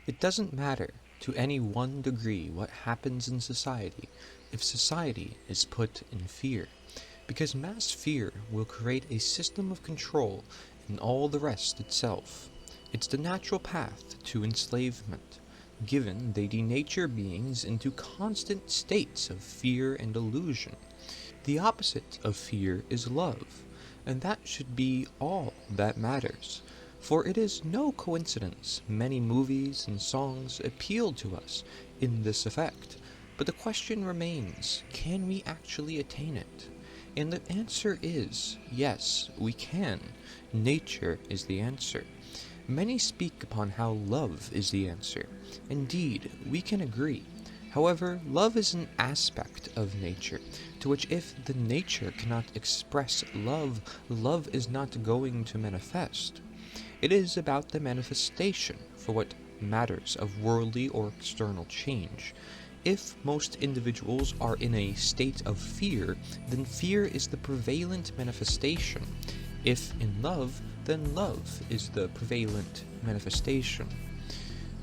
It doesn't matter to any one degree what happens in society if society is put in fear, because mass fear will create a system of control in all the rest itself. It's the natural path to enslavement, given they denature beings into constant states of fear and illusion. The opposite of fear is love, and that should be all that matters. For it is no coincidence many movies and songs appeal to us in this effect. But the question remains, can we actually attain it? And the answer is, yes, we can. Nature is the answer. Many speak upon how love is the answer. Indeed, we can agree. However, love is an aspect of nature, to which if the nature cannot express love, love is not going to manifest. It is about the manifestation for what matters of worldly or external change. If most individuals are in a state of fear, then fear is the prevalent manifestation. If in love, then love is the prevalent manifestation.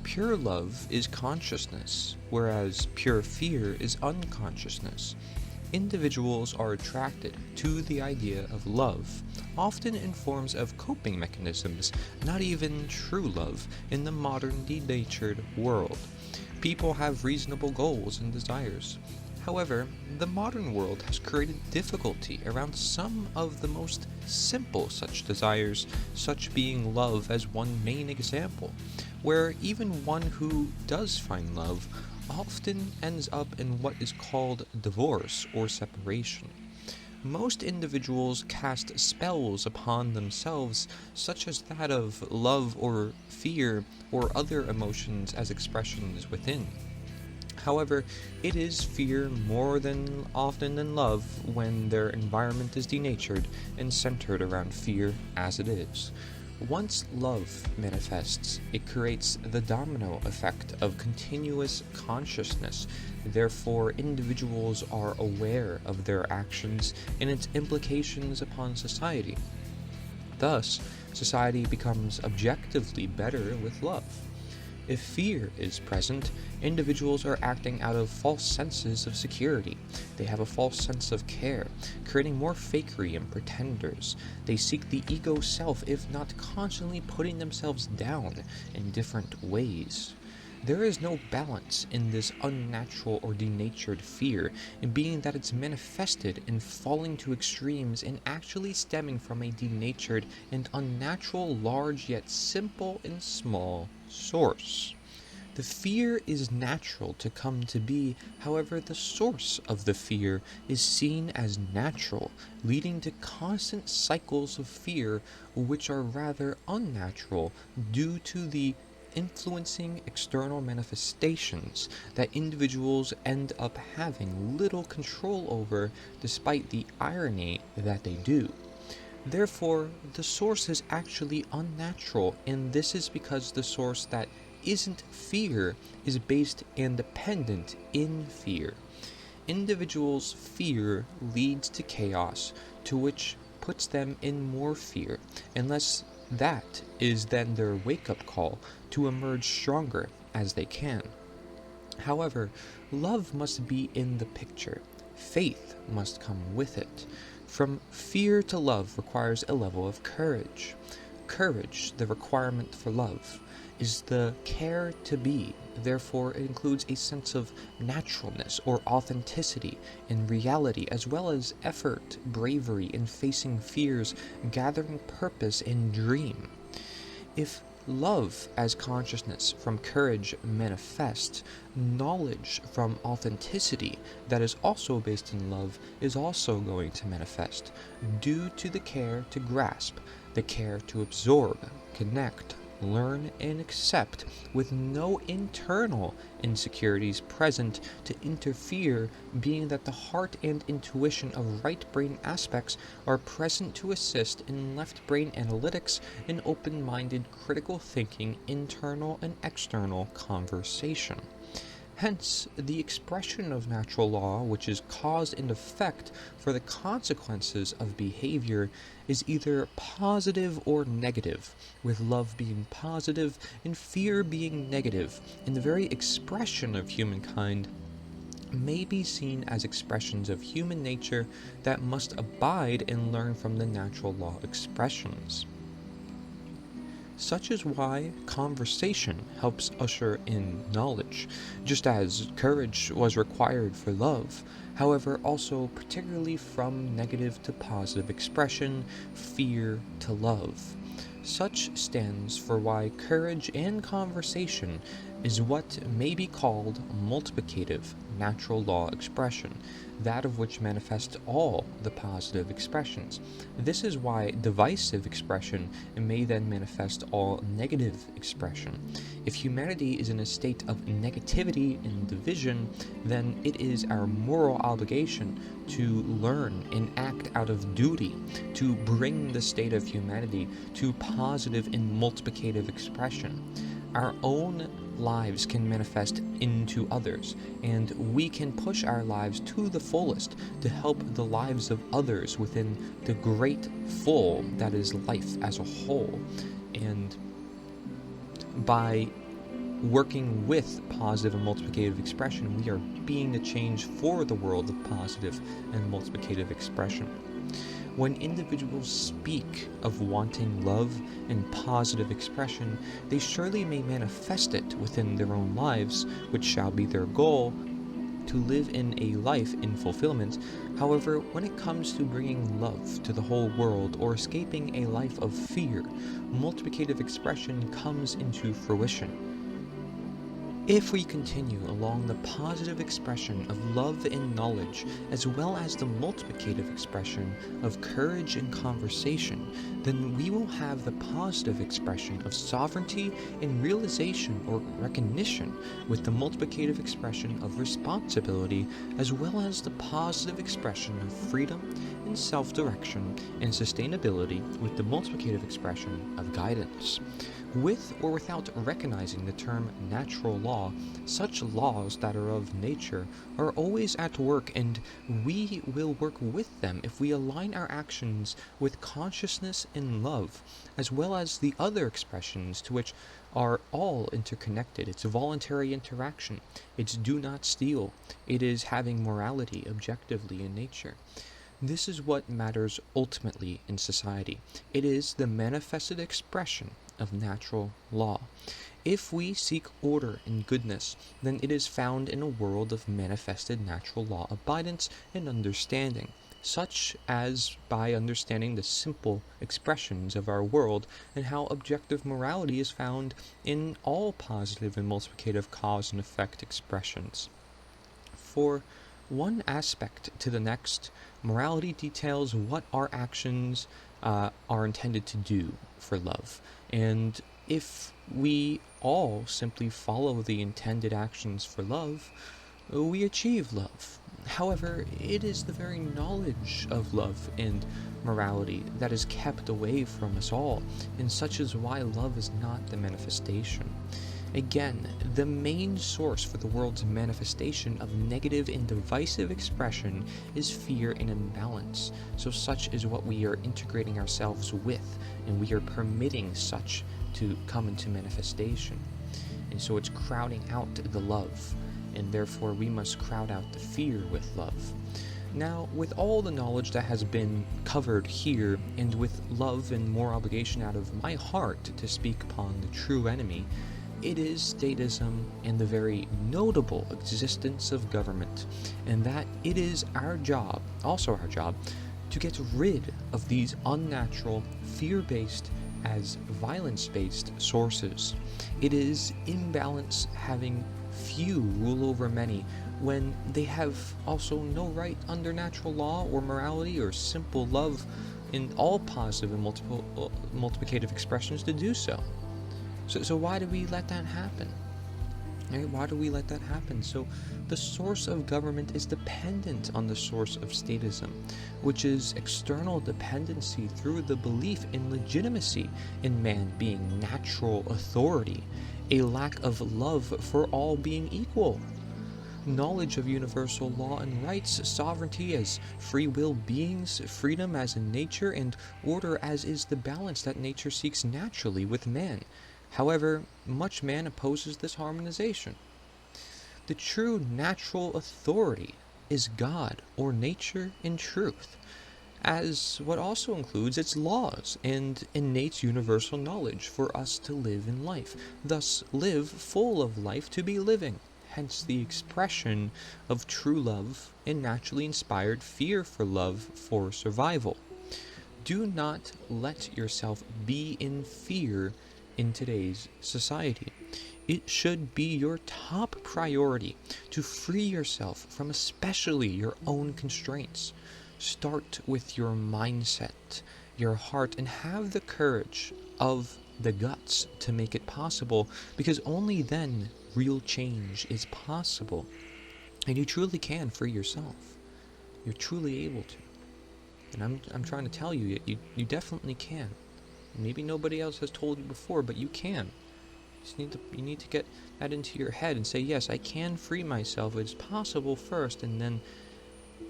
Pure love is consciousness, whereas pure fear is unconsciousness. Individuals are attracted to the idea of love, often in forms of coping mechanisms, not even true love, in the modern denatured world. People have reasonable goals and desires. However, the modern world has created difficulty around some of the most simple such desires, such being love as one main example, where even one who does find love often ends up in what is called divorce or separation. Most individuals cast spells upon themselves, such as that of love or fear or other emotions as expressions within. However, it is fear more than often than love when their environment is denatured and centered around fear as it is. Once love manifests, it creates the domino effect of continuous consciousness. Therefore, individuals are aware of their actions and its implications upon society. Thus, society becomes objectively better with love. If fear is present, individuals are acting out of false senses of security. They have a false sense of care, creating more fakery and pretenders. They seek the ego self, if not constantly putting themselves down in different ways. There is no balance in this unnatural or denatured fear, in being that it's manifested in falling to extremes and actually stemming from a denatured and unnatural, large yet simple and small source. The fear is natural to come to be, however, the source of the fear is seen as natural, leading to constant cycles of fear which are rather unnatural due to the influencing external manifestations that individuals end up having little control over, despite the irony that they do. Therefore, the source is actually unnatural, and this is because the source that isn't fear is based and dependent in fear. Individuals' fear leads to chaos, to which puts them in more fear, unless that is then their wake-up call to emerge stronger as they can. However, love must be in the picture. Faith must come with it. From fear to love requires a level of courage. Courage, the requirement for love, is the care to be. Therefore, it includes a sense of naturalness or authenticity in reality, as well as effort, bravery in facing fears, gathering purpose in dream. If love as consciousness from courage manifests, knowledge from authenticity that is also based in love is also going to manifest, due to the care to grasp, the care to absorb, connect, learn, and accept, with no internal insecurities present to interfere, being that the heart and intuition of right brain aspects are present to assist in left brain analytics and open-minded critical thinking, internal and external conversation. Hence, the expression of natural law, which is cause and effect for the consequences of behavior, is either positive or negative, with love being positive and fear being negative, and the very expression of humankind may be seen as expressions of human nature that must abide and learn from the natural law expressions. Such is why conversation helps usher in knowledge, just as courage was required for love, however also particularly from negative to positive expression, fear to love. Such stands for why courage and conversation is what may be called multiplicative natural law expression, that of which manifests all the positive expressions. This is why divisive expression may then manifest all negative expression. If humanity is in a state of negativity and division, then it is our moral obligation to learn and act out of duty to bring the state of humanity to positive and multiplicative expression. Our own lives can manifest into others, and we can push our lives to the fullest to help the lives of others within the great full that is life as a whole. And by working with positive and multiplicative expression, we are being the change for the world of positive and multiplicative expression. When individuals speak of wanting love and positive expression, they surely may manifest it within their own lives, which shall be their goal, to live in a life in fulfillment. However, when it comes to bringing love to the whole world or escaping a life of fear, multiplicative expression comes into fruition. If we continue along the positive expression of love and knowledge, as well as the multiplicative expression of courage and conversation, then we will have the positive expression of sovereignty and realization or recognition, with the multiplicative expression of responsibility, as well as the positive expression of freedom and self-direction and sustainability, with the multiplicative expression of guidance. With or without recognizing the term natural law, such laws that are of nature are always at work, and we will work with them if we align our actions with consciousness and love, as well as the other expressions to which are all interconnected. It's voluntary interaction, it's do not steal, it is having morality objectively in nature. This is what matters ultimately in society. It is the manifested expression of natural law. If we seek order and goodness, then it is found in a world of manifested natural law abidance and understanding, such as by understanding the simple expressions of our world and how objective morality is found in all positive and multiplicative cause and effect expressions. For one aspect to the next, morality details what our actions are intended to do for love. And if we all simply follow the intended actions for love, we achieve love. However, it is the very knowledge of love and morality that is kept away from us all, and such is why love is not the manifestation. Again, the main source for the world's manifestation of negative and divisive expression is fear and imbalance. So such is what we are integrating ourselves with, and we are permitting such to come into manifestation. And so it's crowding out the love, and therefore we must crowd out the fear with love. Now, with all the knowledge that has been covered here, and with love and more obligation out of my heart to speak upon the true enemy, it is statism and the very notable existence of government, and that it is our job, also our job, to get rid of these unnatural, fear-based as violence-based sources. It is imbalance having few rule over many when they have also no right under natural law or morality or simple love in all positive and multiplicative expressions to do so. So why do we let that happen? Right? Why do we let that happen? So the source of government is dependent on the source of statism, which is external dependency through the belief in legitimacy in man being natural authority, a lack of love for all being equal. knowledge of universal law and rights, sovereignty as free will beings, freedom as in nature, and order as is the balance that nature seeks naturally with man. However, much man opposes this harmonization. The true natural authority is God or nature in truth, as what also includes its laws and innate universal knowledge for us to live in life, thus live full of life to be living, hence the expression of true love and naturally inspired fear for love for survival. Do not let yourself be in fear in today's society. It should be your top priority to free yourself from especially your own constraints. Start with your mindset, your heart, and have the courage of the guts to make it possible, because only then real change is possible. And you truly can free yourself. You're truly able to. And I'm trying to tell you, you definitely can. Maybe nobody else has told you before, but you can. You need to get that into your head and say, yes, I can free myself. It's possible first, and then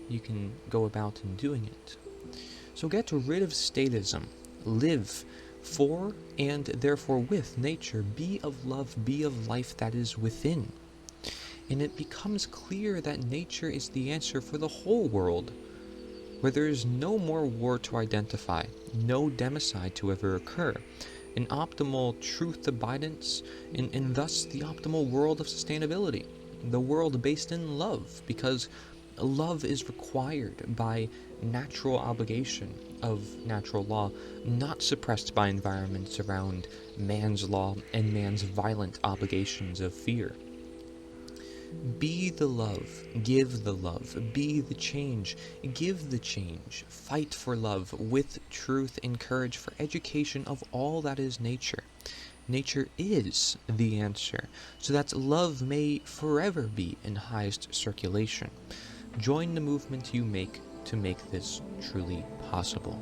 you can go about in doing it. So get rid of statism. Live for and therefore with nature. Be of love, be of life that is within. And it becomes clear that nature is the answer for the whole world, where there is no more war to identify, no democide to ever occur, an optimal truth abidance, and thus the optimal world of sustainability, the world based in love, because love is required by natural obligation of natural law, not suppressed by environments around man's law and man's violent obligations of fear. Be the love, give the love, be the change, give the change, fight for love with truth and courage for education of all that is nature. Nature is the answer, so that love may forever be in highest circulation. Join the movement you make to make this truly possible.